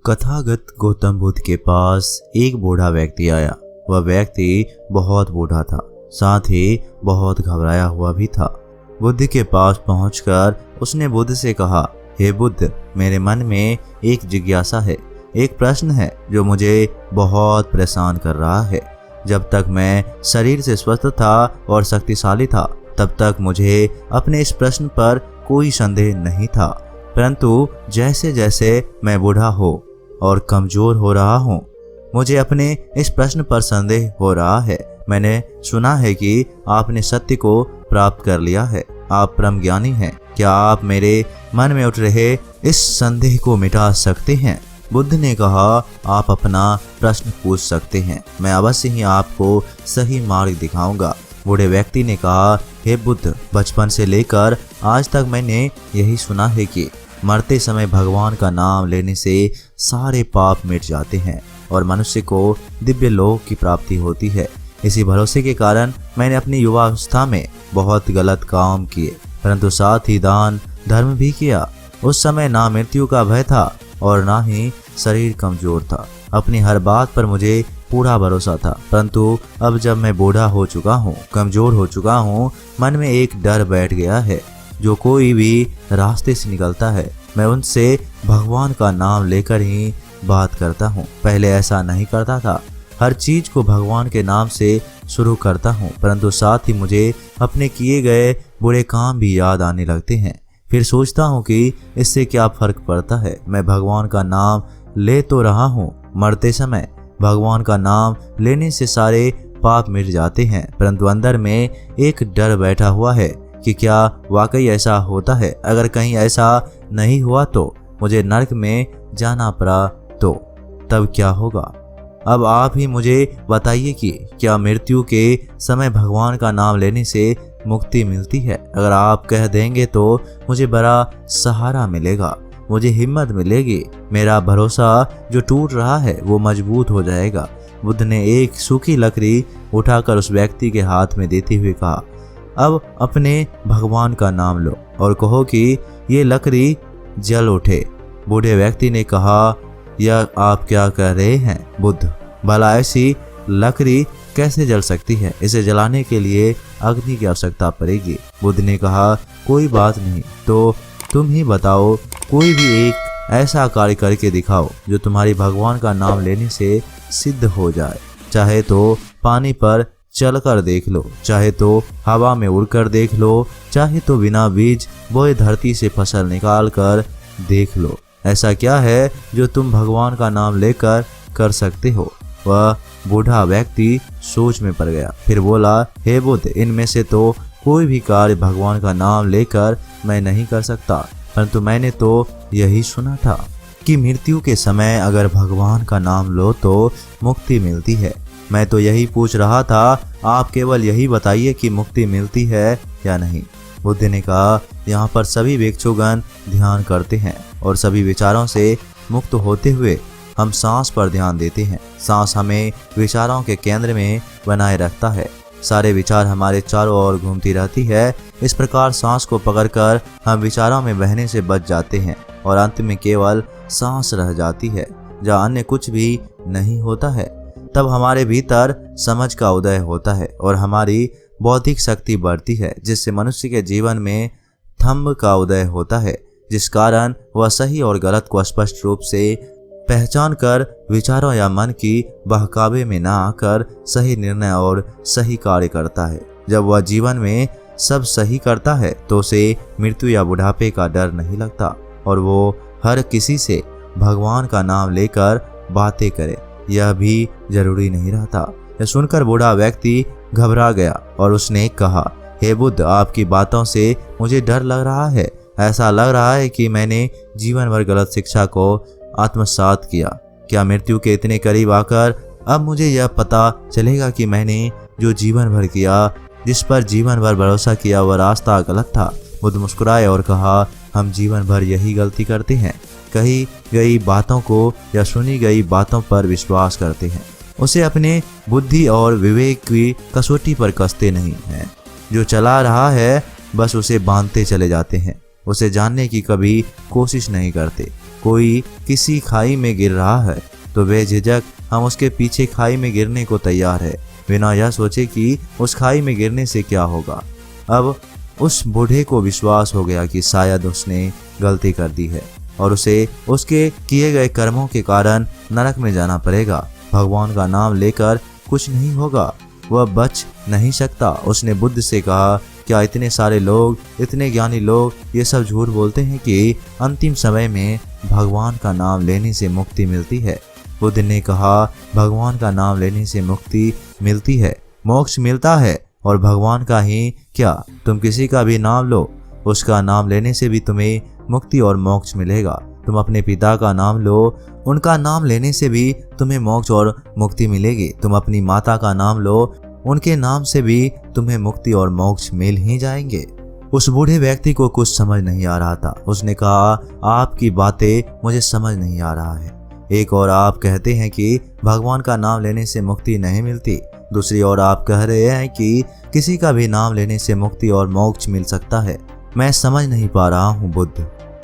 कथागत गौतम बुद्ध के पास एक बूढ़ा व्यक्ति आया। वह व्यक्ति बहुत बूढ़ा था, साथ ही बहुत घबराया हुआ भी था। बुद्ध के पास पहुंचकर उसने बुद्ध से कहा, हे बुद्ध, मेरे मन में एक जिज्ञासा है, एक प्रश्न है जो मुझे बहुत परेशान कर रहा है। जब तक मैं शरीर से स्वस्थ था और शक्तिशाली था, तब तक मुझे अपने इस प्रश्न पर कोई संदेह नहीं था, परंतु जैसे जैसे मैं बूढ़ा हो और कमजोर हो रहा हूँ, मुझे अपने इस प्रश्न पर संदेह हो रहा है। मैंने सुना है कि आपने सत्य को प्राप्त कर लिया है, आप परम ज्ञानी हैं। क्या आप मेरे मन में उठ रहे इस संदेह को मिटा सकते हैं? बुद्ध ने कहा, आप अपना प्रश्न पूछ सकते हैं, मैं अवश्य ही आपको सही मार्ग दिखाऊंगा। बूढ़े व्यक्ति ने कहा, हे बुद्ध, बचपन से लेकर आज तक मैंने यही सुना है कि मरते समय भगवान का नाम लेने से सारे पाप मिट जाते हैं और मनुष्य को दिव्य लोक की प्राप्ति होती है। इसी भरोसे के कारण मैंने अपनी युवावस्था में बहुत गलत काम किए, परंतु साथ ही दान धर्म भी किया। उस समय ना मृत्यु का भय था और ना ही शरीर कमजोर था। अपनी हर बात पर मुझे पूरा भरोसा था, परंतु अब जब मैं बूढ़ा हो चुका हूँ, कमजोर हो चुका हूँ, मन में एक डर बैठ गया है। जो कोई भी रास्ते से निकलता है, मैं उनसे भगवान का नाम लेकर ही बात करता हूँ। पहले ऐसा नहीं करता था, हर चीज को भगवान के नाम से शुरू करता हूँ, परंतु साथ ही मुझे अपने किए गए बुरे काम भी याद आने लगते हैं। फिर सोचता हूँ कि इससे क्या फर्क पड़ता है। मैं भगवान का नाम ले तो रहा हूँ, मरते समय भगवान का नाम लेने से सारे पाप मिट जाते हैं, परंतु अंदर में एक डर बैठा हुआ है कि क्या वाकई ऐसा होता है। अगर कहीं ऐसा नहीं हुआ तो मुझे नरक में जाना पड़ा तो तब क्या होगा? अब आप ही मुझे बताइए कि क्या मृत्यु के समय भगवान का नाम लेने से मुक्ति मिलती है? अगर आप कह देंगे तो मुझे बड़ा सहारा मिलेगा, मुझे हिम्मत मिलेगी, मेरा भरोसा जो टूट रहा है वो मजबूत हो जाएगा। बुद्ध ने एक सूखी लकड़ी उठाकर उस व्यक्ति के हाथ में देते हुए कहा, अब अपने भगवान का नाम लो और कहो कि ये लकड़ी जल उठे। बूढ़े व्यक्ति ने कहा, यह आप क्या कह रहे हैं बुद्ध? भला ऐसी लकड़ी कैसे जल सकती है? इसे जलाने के लिए अग्नि की आवश्यकता पड़ेगी। बुद्ध ने कहा, कोई बात नहीं, तो तुम ही बताओ, कोई भी एक ऐसा कार्य करके दिखाओ जो तुम्हारी भगवान का नाम लेने से सिद्ध हो जाए। चाहे तो पानी पर चलकर देख लो, चाहे तो हवा में उड़कर देख लो, चाहे तो बिना बीज बोए धरती से फसल निकाल कर देख लो। ऐसा क्या है जो तुम भगवान का नाम लेकर कर सकते हो? वह बूढ़ा व्यक्ति सोच में पड़ गया। फिर बोला, हे बुद्ध, इनमें से तो कोई भी कार्य भगवान का नाम लेकर मैं नहीं कर सकता, परंतु मैंने तो यही सुना था कि मृत्यु के समय अगर भगवान का नाम लो तो मुक्ति मिलती है। मैं तो यही पूछ रहा था, आप केवल यही बताइए कि मुक्ति मिलती है या नहीं। बुद्ध ने कहा, यहाँ पर सभी भिक्षुगण ध्यान करते हैं और सभी विचारों से मुक्त होते हुए हम सांस पर ध्यान देते हैं। सांस हमें विचारों के केंद्र में बनाए रखता है, सारे विचार हमारे चारों ओर घूमती रहती है। इस प्रकार सांस को पकड़कर हम विचारों में बहने से बच जाते हैं और अंत में केवल सांस रह जाती है, जहाँ अन्य कुछ भी नहीं होता है। तब हमारे भीतर समझ का उदय होता है और हमारी बौद्धिक शक्ति बढ़ती है, जिससे मनुष्य के जीवन में थंब का उदय होता है, जिस कारण वह सही और गलत को स्पष्ट रूप से पहचान कर विचारों या मन की बहकावे में न आकर सही निर्णय और सही कार्य करता है। जब वह जीवन में सब सही करता है तो उसे मृत्यु या बुढ़ापे का डर नहीं लगता और वो हर किसी से भगवान का नाम लेकर बातें करे, यह भी जरूरी नहीं रहता। यह सुनकर बूढ़ा व्यक्ति घबरा गया और उसने कहा, हे बुद्ध, आपकी बातों से मुझे डर लग रहा है। ऐसा लग रहा है कि मैंने जीवन भर गलत शिक्षा को आत्मसात किया। क्या मृत्यु के इतने करीब आकर अब मुझे यह पता चलेगा कि मैंने जो जीवन भर किया, जिस पर जीवन भर भरोसा किया, वह रास्ता गलत था? बुद्ध मुस्कुराए और कहा, हम जीवन भर यही गलती करते हैं, कही गई बातों को या सुनी गई बातों पर विश्वास करते हैं, उसे अपने बुद्धि और विवेक की कसौटी पर कसते नहीं हैं। जो चला रहा है बस उसे बांधते चले जाते हैं, उसे जानने की कभी कोशिश नहीं करते। कोई किसी खाई में गिर रहा है तो बेझिझक हम उसके पीछे खाई में गिरने को तैयार है, बिना यह सोचे कि उस खाई में गिरने से क्या होगा। अब उस बूढ़े को विश्वास हो गया कि शायद उसने गलती कर दी है और उसे उसके किए गए कर्मों के कारण नरक में जाना पड़ेगा। भगवान का नाम लेकर कुछ नहीं होगा, वह बच नहीं सकता। उसने बुद्ध से कहा, क्या इतने सारे लोग, इतने ज्ञानी लोग ये सब झूठ बोलते हैं कि अंतिम समय में भगवान का नाम लेने से मुक्ति मिलती है? बुद्ध ने कहा, भगवान का नाम लेने से मुक्ति मिलती है, मोक्ष मिलता है। और भगवान का ही क्या, तुम किसी का भी नाम लो, उसका नाम लेने से भी तुम्हें मुक्ति और मोक्ष मिलेगा। तुम अपने पिता का नाम लो, उनका नाम लेने से भी तुम्हें मोक्ष और मुक्ति मिलेगी। तुम अपनी माता का नाम लो, उनके नाम से भी तुम्हें मुक्ति और मोक्ष मिल ही जाएंगे। उस बूढ़े व्यक्ति को कुछ समझ नहीं आ रहा था। उसने कहा, आपकी बातें मुझे समझ नहीं आ रहा है। एक और आप कहते हैं कि भगवान का नाम लेने से मुक्ति नहीं मिलती, दूसरी ओर आप कह रहे हैं कि किसी का भी नाम लेने से मुक्ति और मोक्ष मिल सकता है। मैं समझ नहीं पा रहा हूँ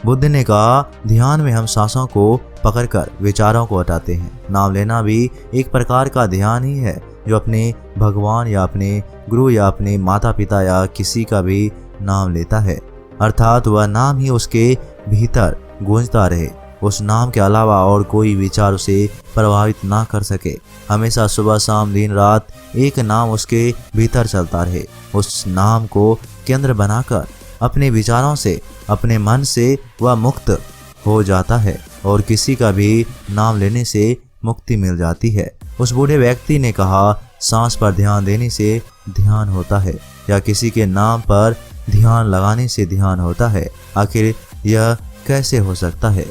बुद्ध ने कहा, ध्यान में हम सांसों को पकड़कर विचारों को हटाते हैं। नाम लेना भी एक प्रकार का ध्यान ही है, जो अपने भगवान या अपने गुरु या अपने माता पिता या किसी का भी नाम लेता है, अर्थात वह नाम ही उसके भीतर गूंजता रहे। उस नाम के अलावा और कोई विचार उसे प्रभावित ना कर सके। हमेशा सुबह शाम दिन रात एक नाम उसके भीतर चलता रहे। उस नाम को केंद्र बनाकर अपने विचारों से, अपने मन से वह मुक्त हो जाता है और किसी का भी नाम लेने से मुक्ति मिल जाती है। उस बूढ़े व्यक्ति ने कहा, सांस पर ध्यान देने से ध्यान होता है या किसी के नाम पर ध्यान लगाने से ध्यान होता है? आखिर यह कैसे हो सकता है?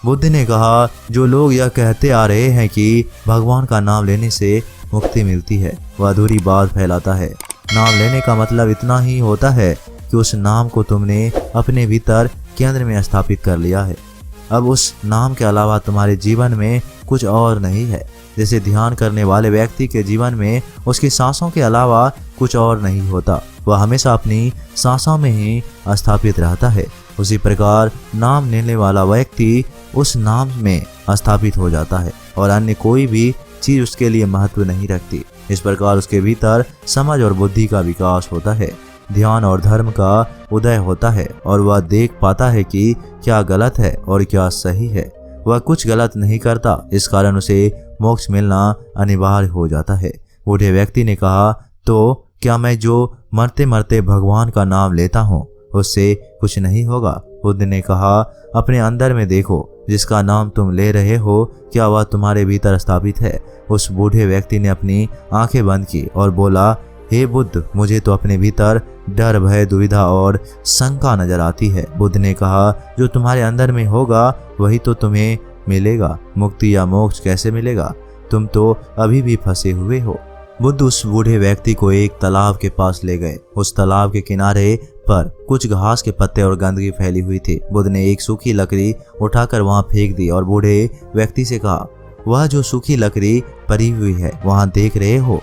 बुद्ध ने कहा, जो लोग यह कहते आ रहे हैं कि भगवान का नाम लेने से मुक्ति मिलती है, वह अधूरी बात फैलाता है। नाम लेने का मतलब इतना ही होता है कि उस नाम को तुमने अपने भीतर केंद्र में स्थापित कर लिया है। अब उस नाम के अलावा तुम्हारे जीवन में कुछ और नहीं है। जैसे ध्यान करने वाले व्यक्ति के जीवन में उसकी सांसों के अलावा कुछ और नहीं होता, वह हमेशा अपनी सांसों में ही स्थापित रहता है। उसी प्रकार नाम लेने वाला व्यक्ति उस नाम में स्थापित हो जाता है और अन्य कोई भी चीज उसके लिए महत्व नहीं रखती। इस प्रकार उसके भीतर समझ और बुद्धि का विकास होता है, ध्यान और धर्म का उदय होता है और वह देख पाता है कि क्या गलत है और क्या सही है। वह कुछ गलत नहीं करता, इस कारण उसे मोक्ष मिलना अनिवार्य हो जाता है। बूढ़े व्यक्ति ने कहा, तो क्या मैं जो मरते मरते भगवान का नाम लेता हूँ उससे कुछ नहीं होगा? बुद्ध ने कहा, अपने अंदर में देखो, जिसका नाम तुम ले रहे हो क्या वह तुम्हारे भीतर स्थापित है? उस बूढ़े व्यक्ति ने अपनी आंखें बंद की और बोला, हे बुद्ध, मुझे तो अपने भीतर डर, भय, दुविधा और शंका नजर आती है। बुद्ध ने कहा, जो तुम्हारे अंदर में होगा वही तो तुम्हें मिलेगा। मुक्ति या मोक्ष कैसे मिलेगा? तुम तो अभी भी फंसे हुए हो। बुद्ध उस बूढ़े व्यक्ति को एक तालाब के पास ले गए। उस तालाब के किनारे पर कुछ घास के पत्ते और गंदगी फैली हुई थी। बुद्ध ने एक सूखी लकड़ी उठाकर वहां फेंक दी और बूढ़े व्यक्ति से कहा, वह जो सूखी लकड़ी पड़ी हुई है वहां देख रहे हो,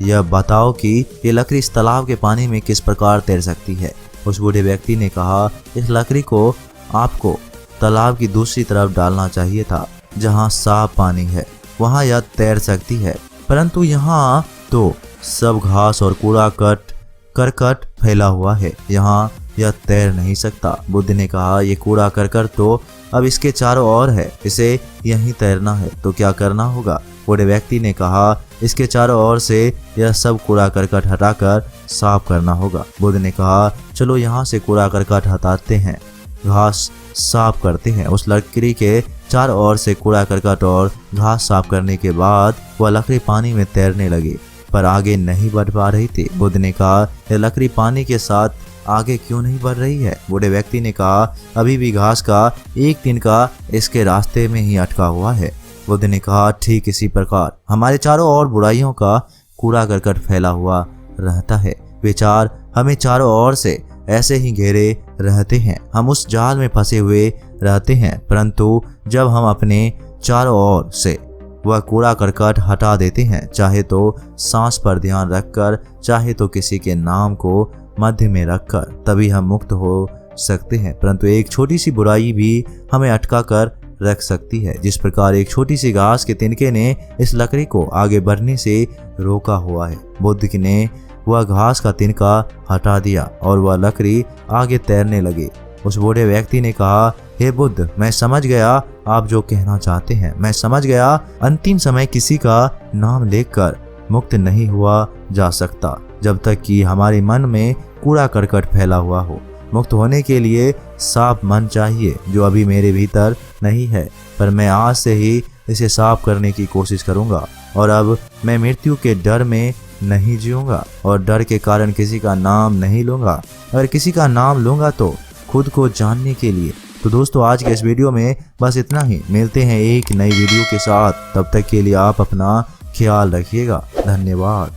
यह बताओ कि ये लकड़ी इस तालाब के पानी में किस प्रकार तैर सकती है? उस बूढ़े व्यक्ति ने कहा, इस लकड़ी को आपको तालाब की दूसरी तरफ डालना चाहिए था, जहाँ साफ पानी है, वहाँ यह तैर सकती है, परंतु यहाँ तो सब घास और कूड़ा करकट फैला हुआ है, यहाँ यह तैर नहीं सकता। बुद्ध ने कहा, ये कूड़ा करकट तो अब इसके चारों ओर है, इसे यहीं तैरना है, तो क्या करना होगा? बूढ़े व्यक्ति ने कहा, इसके चारों ओर से यह सब कूड़ा करकट हटाकर साफ करना होगा। बुद्ध ने कहा, चलो यहाँ से कूड़ा करकट हटाते हैं, घास साफ करते हैं। उस लकड़ी के चारों ओर से कूड़ा करकट और घास साफ करने के बाद वह लकड़ी पानी में तैरने लगी, पर आगे नहीं बढ़ पा रही थी। बुद्ध ने कहा, यह लकड़ी पानी के साथ आगे क्यों नहीं बढ़ रही है? बूढ़े व्यक्ति ने कहा, अभी भी घास का एक तिनका इसके रास्ते में ही अटका हुआ है। बुद्ध ने कहा, ठीक इसी प्रकार हमारे चारों ओर बुराइयों का कूड़ा करकट फैला हुआ रहता है। विचार हमें चारों ओर से ऐसे ही घेरे रहते हैं, हम उस जाल में फंसे हुए रहते हैं, परंतु जब हम अपने चारों ओर से वह कूड़ा करकट हटा देते हैं, चाहे तो सांस पर ध्यान रखकर, चाहे तो किसी के नाम को मध्य में रखकर, तभी हम मुक्त हो सकते हैं। परंतु एक छोटी सी बुराई भी हमें अटका कर रख सकती है। जिस प्रकार एक छोटी सी घास के तिनके ने इस लकड़ी को आगे बढ़ने से रोका हुआ है, बुद्ध ने वह घास का तिनका हटा दिया और वह लकड़ी आगे तैरने लगी। उस बूढ़े व्यक्ति ने कहा, हे बुद्ध, मैं समझ गया आप जो कहना चाहते हैं। मैं समझ गया अंतिम समय किसी का नाम लेकर मुक्त नहीं हुआ जा सकता जब तक कि हमारे मन में कूड़ा करकट फैला हुआ हो। मुक्त होने के लिए साफ मन चाहिए जो अभी मेरे भीतर नहीं है, पर मैं आज से ही इसे साफ करने की कोशिश करूंगा। और अब मैं मृत्यु के डर में नहीं जीऊंगा और डर के कारण किसी का नाम नहीं लूंगा। अगर किसी का नाम लूंगा तो खुद को जानने के लिए। तो दोस्तों, आज के इस वीडियो में बस इतना ही। मिलते हैं एक नई वीडियो के साथ, तब तक के लिए आप अपना ख्याल रखिएगा। धन्यवाद।